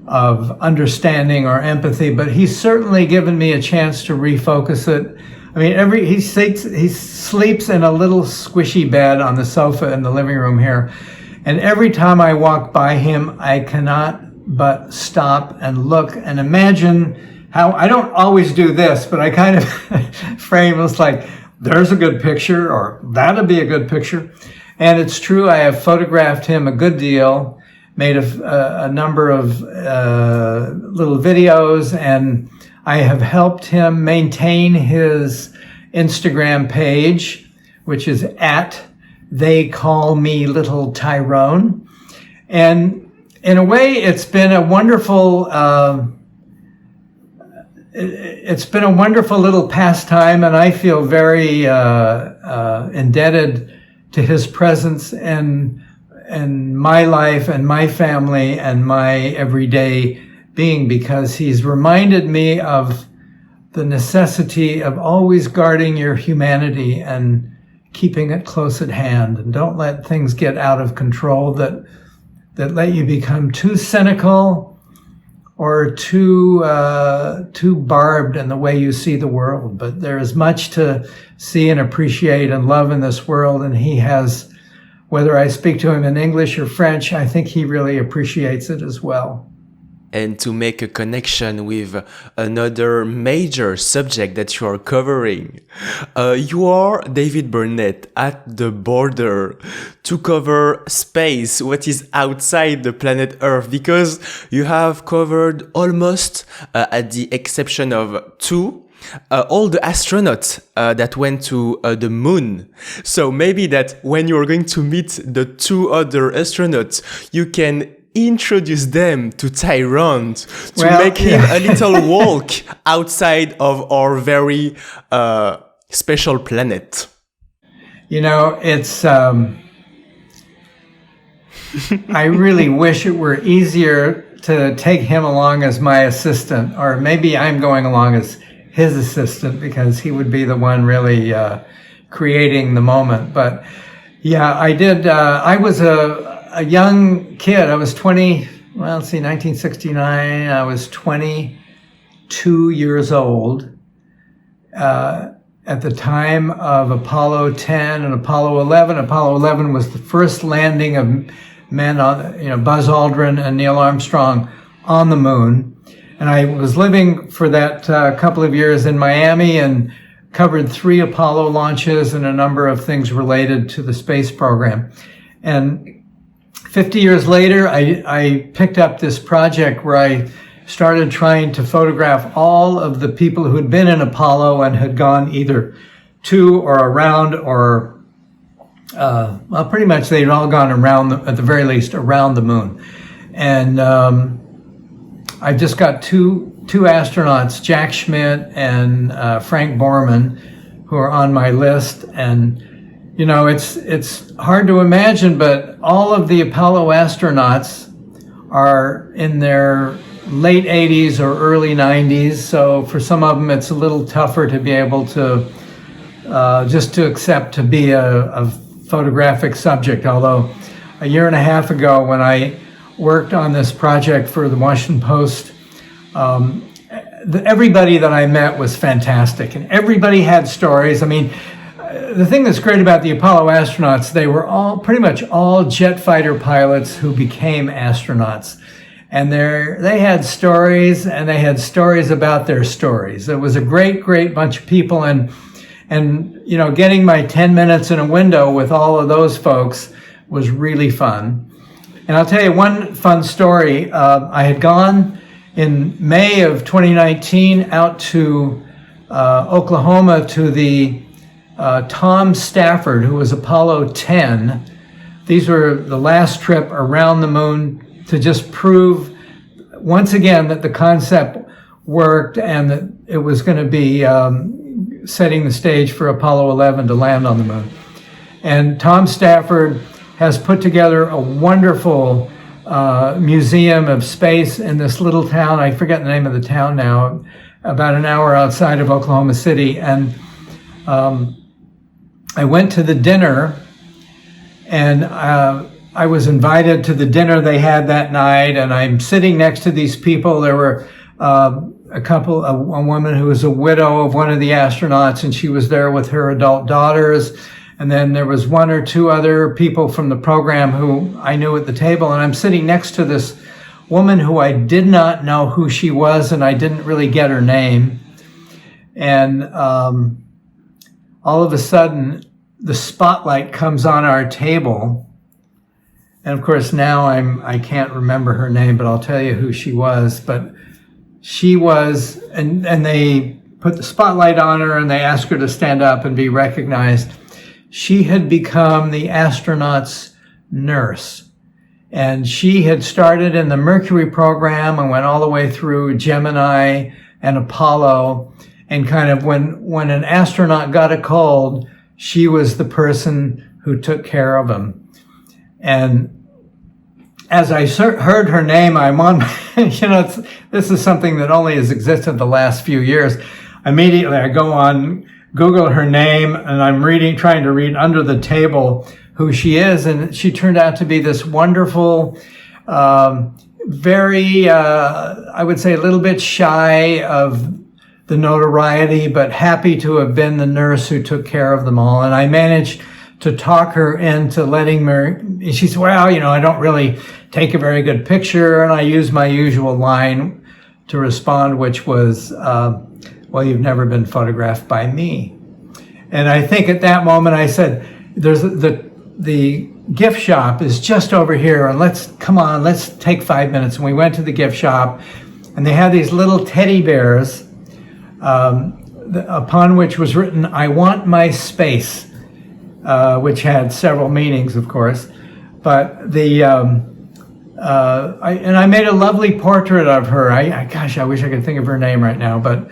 understanding or empathy, but he's certainly given me a chance to refocus it. I mean, he sleeps in a little squishy bed on the sofa in the living room here, and every time I walk by him, I cannot but stop and look and imagine how, I don't always do this, but I kind of frame it like, there's a good picture, or that'll be a good picture. And it's true, I have photographed him a good deal, made a number of little videos, and I have helped him maintain his Instagram page, which is at They Call Me Little Tyrone. And in a way, it's been a wonderful little pastime, and I feel very indebted to his presence in my life and my family and my everyday being, because he's reminded me of the necessity of always guarding your humanity and keeping it close at hand, and don't let things get out of control that let you become too cynical or too barbed in the way you see the world. But there is much to see and appreciate and love in this world, and he has, whether I speak to him in English or French, I think he really appreciates it as well. And to make a connection with another major subject that you are covering, you are, David Burnett, at the border to cover space, what is outside the planet Earth, because you have covered almost, at the exception of two, all the astronauts that went to the moon. So maybe that when you're going to meet the two other astronauts, you can introduce them to Tyrone to make him a little walk outside of our very special planet. You know, it's I really wish it were easier to take him along as my assistant, or maybe I'm going along as his assistant, because he would be the one really creating the moment. But yeah, I did. I was a young kid. I was 1969. I was 22 years old at the time of Apollo 10 and Apollo 11. Apollo 11 was the first landing of men on, Buzz Aldrin and Neil Armstrong on the moon. And I was living for that couple of years in Miami and covered 3 Apollo launches and a number of things related to the space program. And 50 years later, I picked up this project where I started trying to photograph all of the people who had been in Apollo and had gone either to or around, or pretty much they'd all gone around, at the very least, around the moon. And I just got two astronauts, Jack Schmitt and Frank Borman, who are on my list. And it's hard to imagine, but all of the Apollo astronauts are in their late 80s or early 90s. So for some of them, it's a little tougher to be able to just to accept to be a photographic subject. Although a year and a half ago, when I worked on this project for the Washington Post, everybody that I met was fantastic, and everybody had stories. I mean, the thing that's great about the Apollo astronauts, they were pretty much all jet fighter pilots who became astronauts. And they had stories, and they had stories about their stories. It was a great, great bunch of people, and getting my 10 minutes in a window with all of those folks was really fun. And I'll tell you one fun story. I had gone in May of 2019 out to Oklahoma to the Tom Stafford, who was Apollo 10. These were the last trip around the moon to just prove once again that the concept worked and that it was going to be setting the stage for Apollo 11 to land on the moon. And Tom Stafford has put together a wonderful museum of space in this little town. I forget the name of the town now, about an hour outside of Oklahoma City. And I went to the dinner, and I was invited to the dinner they had that night, and I'm sitting next to these people. There were a woman who was a widow of one of the astronauts, and she was there with her adult daughters. And then there was one or two other people from the program who I knew at the table. And I'm sitting next to this woman who I did not know who she was, and I didn't really get her name. And all of a sudden, the spotlight comes on our table. And of course, now I can't remember her name, but I'll tell you who she was. But she was, and they put the spotlight on her, and they asked her to stand up and be recognized. She had become the astronauts' nurse. And she had started in the Mercury program and went all the way through Gemini and Apollo. And kind of when an astronaut got a cold, she was the person who took care of him. And as I heard her name, I'm on, this is something that only has existed the last few years. Immediately I go on Google her name, and I'm trying to read under the table who she is. And she turned out to be this wonderful, very, I would say a little bit shy of the notoriety, but happy to have been the nurse who took care of them all. And I managed to talk her into letting me, she said, well, I don't really take a very good picture. And I used my usual line to respond, which was, well, you've never been photographed by me. And I think at that moment I said, there's the gift shop is just over here, and let's take 5 minutes. And we went to the gift shop, and they had these little teddy bears, upon which was written, I want my space, which had several meanings, of course. But I made a lovely portrait of her. Gosh, I wish I could think of her name right now, but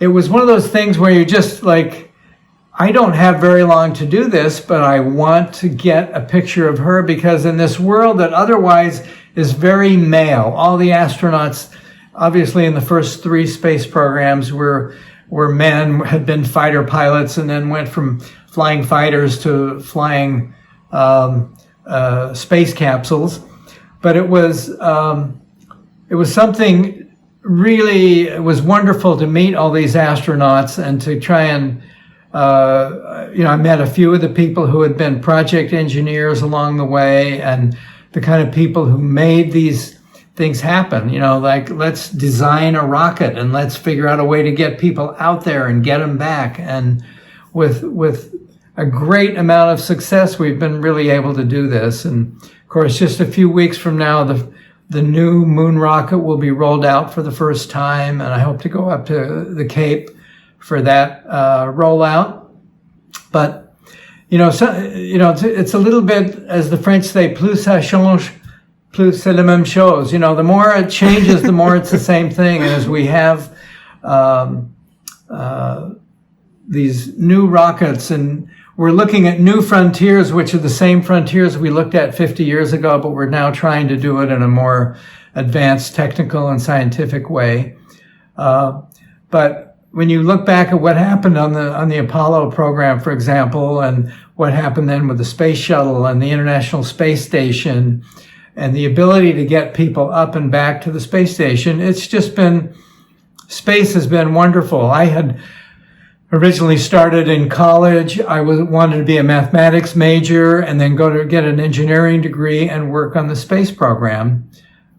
it was one of those things where you just like, I don't have very long to do this, but I want to get a picture of her, because in this world that otherwise is very male, all the astronauts, obviously in the first 3 space programs were men, had been fighter pilots, and then went from flying fighters to flying space capsules. But it was something really, it was wonderful to meet all these astronauts and to try and, I met a few of the people who had been project engineers along the way, and the kind of people who made these things happen, like let's design a rocket and let's figure out a way to get people out there and get them back. And with a great amount of success, we've been really able to do this. And of course, just a few weeks from now, the new moon rocket will be rolled out for the first time, and I hope to go up to the Cape for that rollout. But it's a little bit, as the French say, plus ça change, plus c'est la même chose. The more it changes, the more it's the same thing. And as we have these new rockets, and we're looking at new frontiers, which are the same frontiers we looked at 50 years ago, but we're now trying to do it in a more advanced technical and scientific way. But when you look back at what happened on the Apollo program, for example, and what happened then with the space shuttle and the International Space Station, and the ability to get people up and back to the space station, space has been wonderful. I had originally started in college. I wanted to be a mathematics major and then go to get an engineering degree and work on the space program.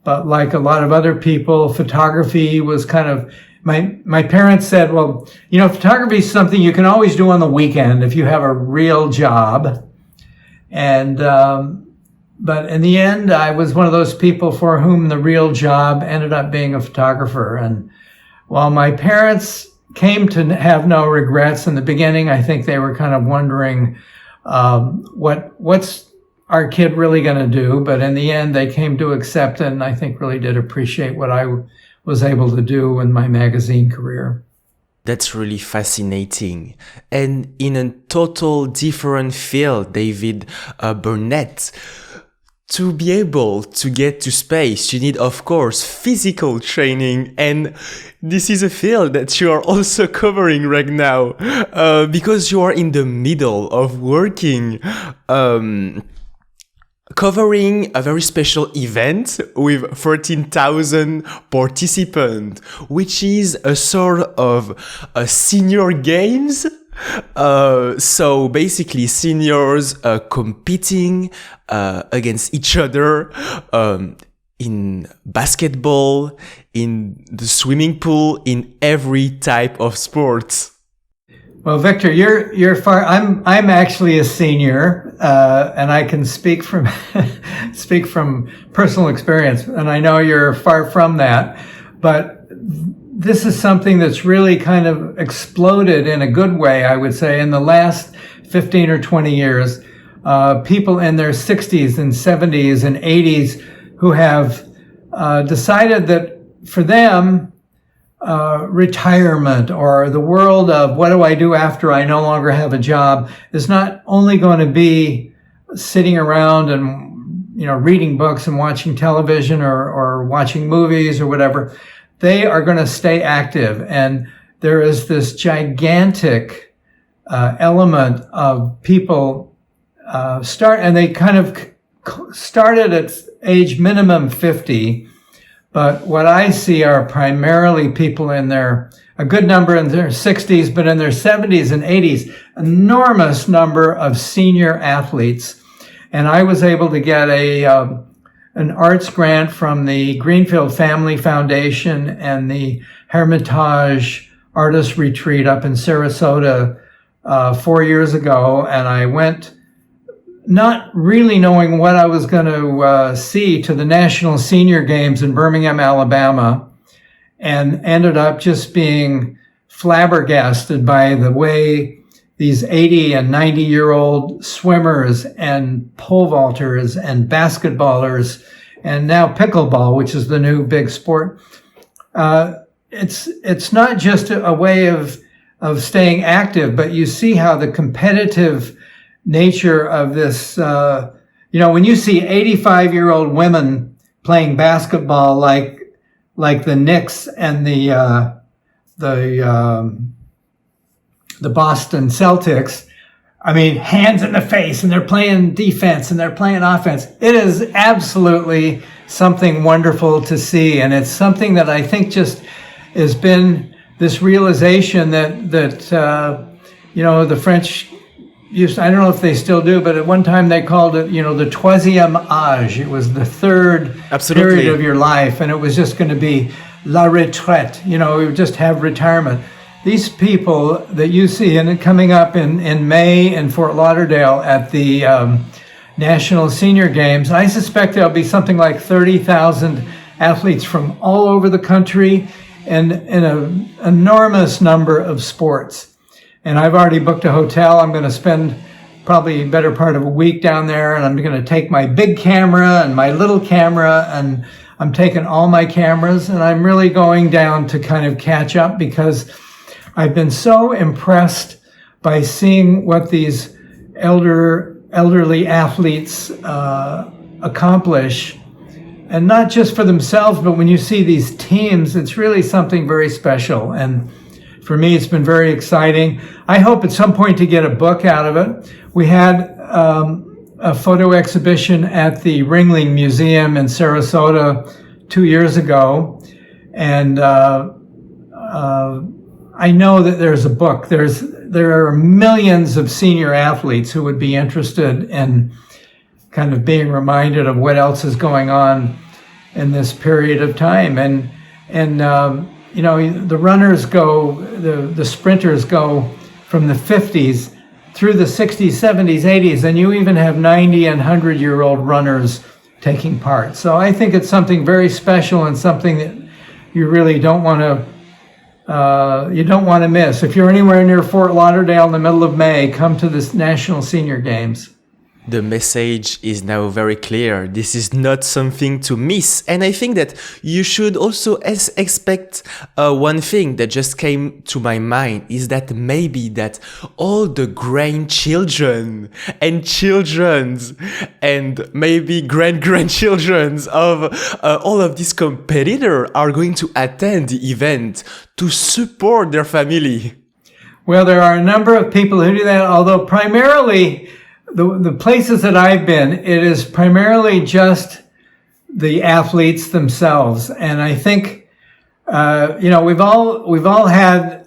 But like a lot of other people, photography was kind of, my parents said, well, photography is something you can always do on the weekend if you have a real job. And but in the end, I was one of those people for whom the real job ended up being a photographer. And while my parents came to have no regrets in the beginning, I think they were kind of wondering, what's our kid really going to do? But in the end, they came to accept it, and I think really did appreciate what I was able to do in my magazine career. That's really fascinating. And in a total different field, David, Burnett, to be able to get to space, you need, of course, physical training. And this is a field that you are also covering right now, because you are in the middle of working, covering a very special event with 13,000 participants, which is a sort of a senior games. So basically seniors competing against each other in basketball, in the swimming pool, in every type of sports. Well, Victor, you're far. I'm actually a senior, and I can speak from speak from personal experience, and I know you're far from that. But this is something that's really kind of exploded in a good way, I would say, in the last 15 or 20 years. People in their 60s and 70s and 80s who have decided that for them, retirement or the world of what do I do after I no longer have a job is not only going to be sitting around and, reading books and watching television or watching movies or whatever. They are going to stay active. And there is this gigantic element of people and they kind of started at age minimum 50. But what I see are primarily people a good number in their 60s, but in their 70s and 80s, enormous number of senior athletes. And I was able to get an arts grant from the Greenfield Family Foundation and the Hermitage Artist Retreat up in Sarasota 4 years ago. And I went not really knowing what I was going to see to the National Senior Games in Birmingham, Alabama, and ended up just being flabbergasted by the way these 80 and 90-year-old swimmers and pole vaulters and basketballers and now pickleball, which is the new big sport. It's not just a way of staying active, but you see how the competitive nature of this, when you see 85-year-old women playing basketball like the Knicks and the Boston Celtics, I mean, hands in the face, and they're playing defense and they're playing offense. It is absolutely something wonderful to see. And it's something that I think just has been this realization that the French used, I don't know if they still do, but at one time they called it, the troisième âge. It was the third period of your life, and it was just going to be la retraite. We would just have retirement. These people that you see, and coming up in May in Fort Lauderdale at the National Senior Games, I suspect there'll be something like 30,000 athletes from all over the country and in an enormous number of sports. And I've already booked a hotel. I'm going to spend probably a better part of a week down there, and I'm going to take my big camera and my little camera, and I'm taking all my cameras, and I'm really going down to kind of catch up because I've been so impressed by seeing what these elderly athletes accomplish, and not just for themselves, but when you see these teams, it's really something very special. And for me, it's been very exciting. I hope at some point to get a book out of it. We had a photo exhibition at the Ringling Museum in Sarasota 2 years ago, and I know that there's a book. There are millions of senior athletes who would be interested in kind of being reminded of what else is going on in this period of time. And the runners go, the sprinters go from the 50s through the 60s, 70s, 80s, and you even have 90 and 100-year-old runners taking part. So I think it's something very special and something that you really don't want to miss. If you're anywhere near Fort Lauderdale in the middle of May, come to the National Senior Games. The message is now very clear. This is not something to miss. And I think that you should also expect one thing that just came to my mind is that maybe that all the grandchildren and children's and maybe grandchildren's of all of these competitors are going to attend the event to support their family. Well, there are a number of people who do that, although primarily the places that I've been, it is primarily just the athletes themselves. And I think, we've all had,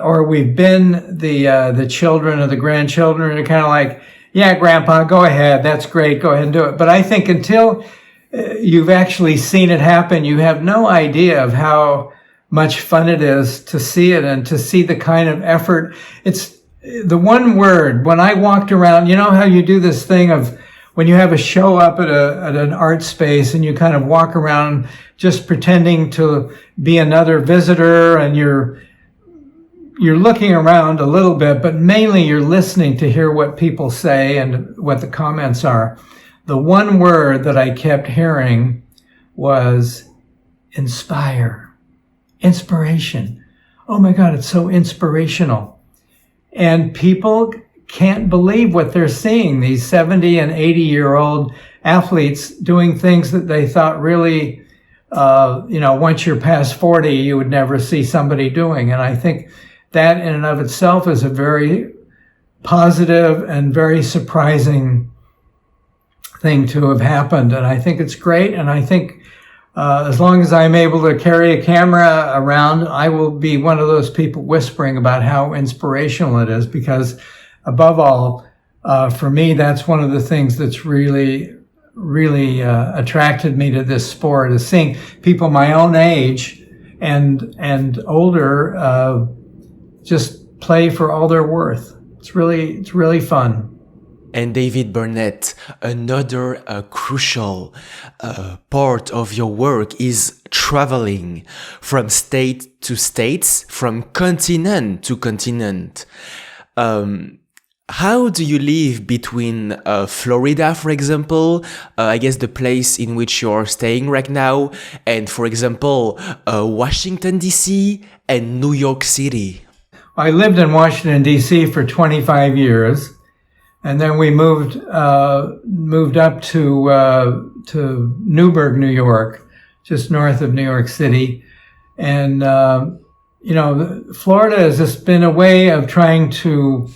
or we've been the children or the grandchildren, and kind of like, yeah, Grandpa, go ahead. That's great. Go ahead and do it. But I think until you've actually seen it happen, you have no idea of how much fun it is to see it and to see the kind of effort. It's the one word, when I walked around, you know how you do this thing of when you have a show up at an art space and you kind of walk around just pretending to be another visitor, and you're looking around a little bit, but mainly you're listening to hear what people say and what the comments are. The one word that I kept hearing was inspire, inspiration. Oh my God, it's so inspirational. And people can't believe what they're seeing. These 70 and 80-year-old athletes doing things that they thought really, once you're past 40, you would never see somebody doing. And I think that in and of itself is a very positive and very surprising thing to have happened. And I think it's great. And I think as long as I'm able to carry a camera around, I will be one of those people whispering about how inspirational it is, because above all, for me, that's one of the things that's really attracted me to this sport, is seeing people my own age and older just play for all they're worth. It's really fun. And David Burnett, another crucial part of your work is traveling from state to states, from continent to continent. How do you live between Florida, for example, I guess the place in which you're staying right now, and, for example, Washington, D.C. and New York City? I lived in Washington, D.C. for 25 years. And then we moved up to Newburgh, New York, just north of New York City. And, Florida has just been a way of trying to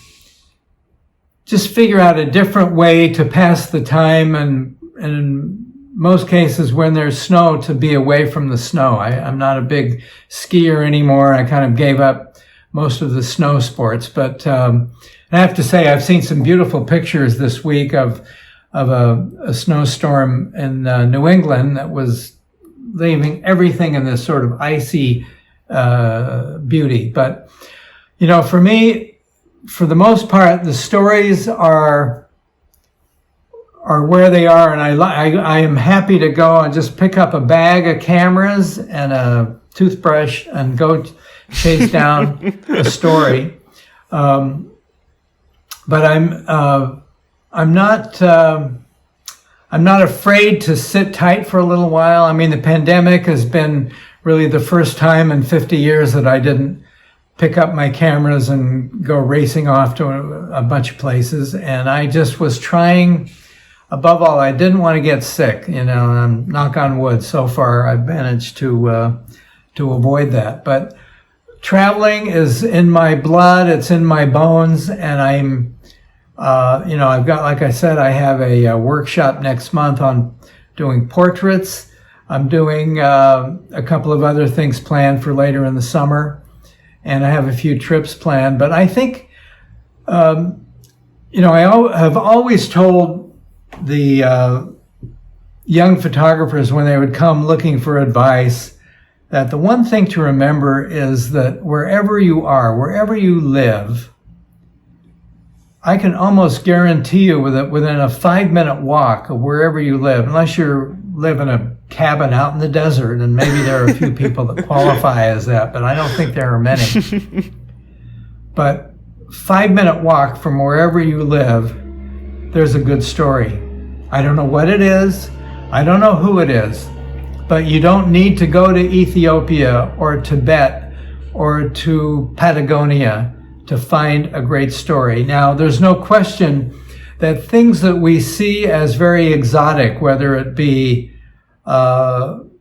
just figure out a different way to pass the time. And in most cases, when there's snow, to be away from the snow. I'm not a big skier anymore. I kind of gave up most of the snow sports, but, I have to say, I've seen some beautiful pictures this week of a snowstorm in New England that was leaving everything in this sort of icy beauty. But, for me, for the most part, the stories are where they are, and I am happy to go and just pick up a bag of cameras and a toothbrush and go chase down a story. But I'm not afraid to sit tight for a little while. I mean, the pandemic has been really the first time in 50 years that I didn't pick up my cameras and go racing off to a bunch of places. And I just was trying, above all, I didn't want to get sick, and knock on wood, so far I've managed to avoid that. But traveling is in my blood, it's in my bones, and I'm, I've got, like I said, I have a workshop next month on doing portraits. I'm doing a couple of other things planned for later in the summer, and I have a few trips planned. But I think, I have always told the young photographers when they would come looking for advice that the one thing to remember is that wherever you are, wherever you live, I can almost guarantee you within a 5-minute walk of wherever you live, unless you live in a cabin out in the desert, and maybe there are a few people that qualify as that, but I don't think there are many. But 5-minute walk from wherever you live, there's a good story. I don't know what it is. I don't know who it is, but you don't need to go to Ethiopia or Tibet or to Patagonia to find a great story. Now, there's no question that things that we see as very exotic, whether it be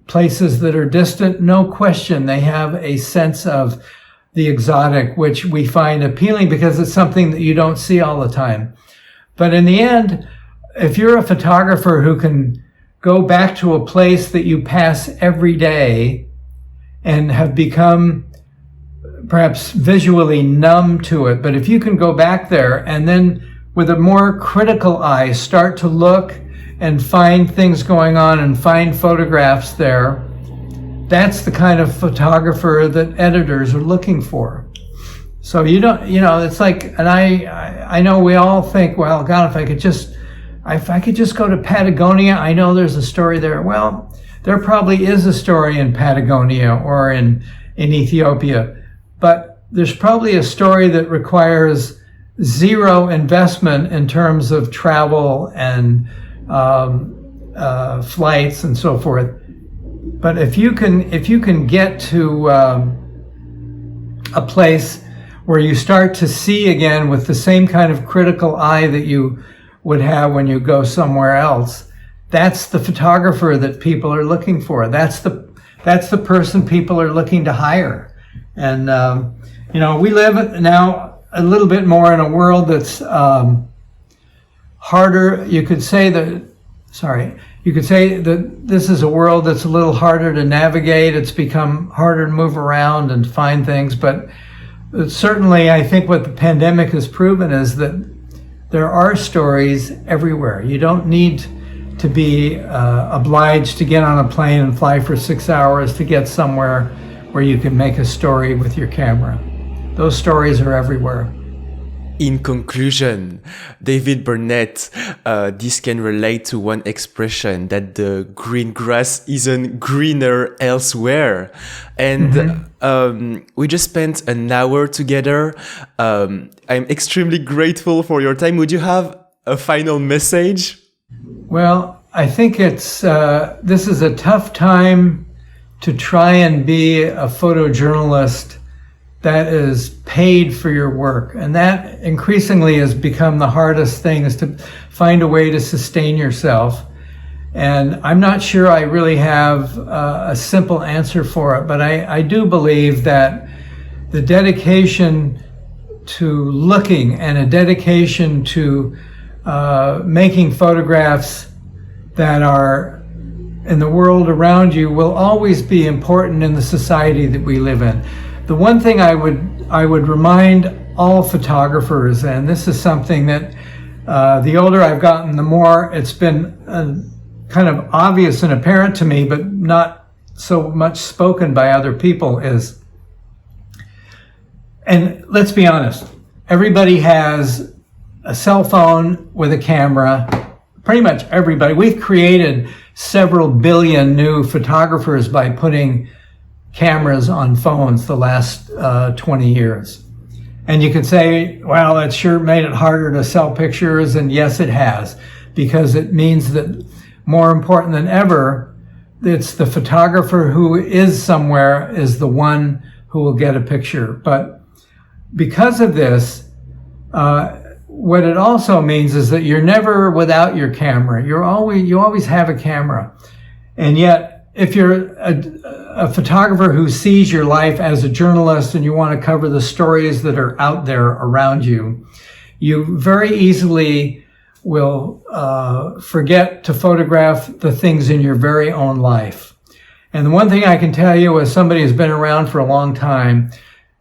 places that are distant, no question they have a sense of the exotic, which we find appealing because it's something that you don't see all the time. But in the end, if you're a photographer who can go back to a place that you pass every day and have become perhaps visually numb to it, but if you can go back there and then with a more critical eye start to look and find things going on and find photographs there, that's the kind of photographer that editors are looking for. So it's like, and I know we all think, well, God, if I could just go to Patagonia, I know there's a story there. Well, there probably is a story in Patagonia or in Ethiopia, but there's probably a story that requires zero investment in terms of travel and flights and so forth. But if you can get to a place where you start to see again with the same kind of critical eye that you would have when you go somewhere else, that's the photographer that people are looking for. That's the person people are looking to hire. And we live now a little bit more in a world that's harder. You could say that this is a world that's a little harder to navigate. It's become harder to move around and find things. But certainly, I think what the pandemic has proven is that there are stories everywhere. You don't need to be obliged to get on a plane and fly for 6 hours to get somewhere where you can make a story with your camera. Those stories are everywhere. In conclusion, David Burnett, this can relate to one expression that the green grass isn't greener elsewhere. And we just spent an hour together. I'm extremely grateful for your time. Would you have a final message? Well, I think this is a tough time to try and be a photojournalist that is paid for your work. And that increasingly has become the hardest thing, is to find a way to sustain yourself. And I'm not sure I really have a simple answer for it, but I do believe that the dedication to looking and a dedication to making photographs that are in the world around you will always be important in the society that we live in. The one thing I would remind all photographers, and this is something that the older I've gotten, the more it's been kind of obvious and apparent to me, but not so much spoken by other people, is, and let's be honest, everybody has a cell phone with a camera. Pretty much everybody. We've created several billion new photographers by putting cameras on phones the last 20 years. And you could say, well, it sure made it harder to sell pictures. And yes, it has, because it means that more important than ever, it's the photographer who is somewhere is the one who will get a picture. But because of this, what it also means is that you're never without your camera. You always have a camera. And yet, if you're a photographer who sees your life as a journalist and you want to cover the stories that are out there around you, you very easily will forget to photograph the things in your very own life. And the one thing I can tell you, as somebody who's been around for a long time,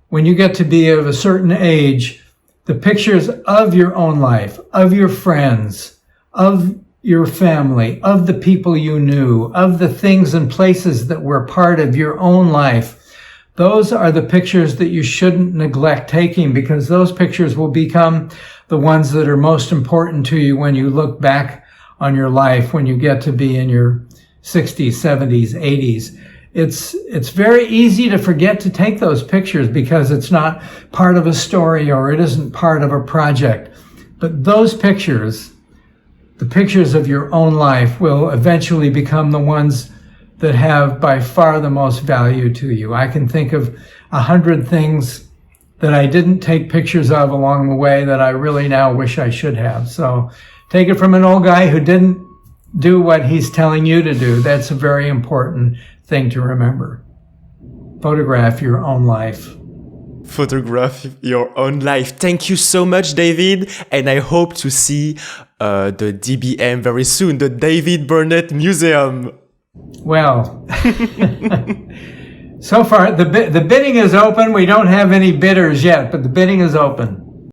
when you get to be of a certain age, the pictures of your own life, of your friends, of your family, of the people you knew, of the things and places that were part of your own life, those are the pictures that you shouldn't neglect taking, because those pictures will become the ones that are most important to you when you look back on your life, when you get to be in your 60s, 70s, 80s. It's very easy to forget to take those pictures because it's not part of a story or it isn't part of a project. But those pictures, the pictures of your own life, will eventually become the ones that have by far the most value to you. I can think of 100 things that I didn't take pictures of along the way that I really now wish I should have. So take it from an old guy who didn't do what he's telling you to do. That's a very important thing to remember. Photograph your own life. Photograph your own life. Thank you so much, David. And I hope to see the DBM very soon, the David Burnett Museum. Well, so far the bidding is open. We don't have any bidders yet, but the bidding is open.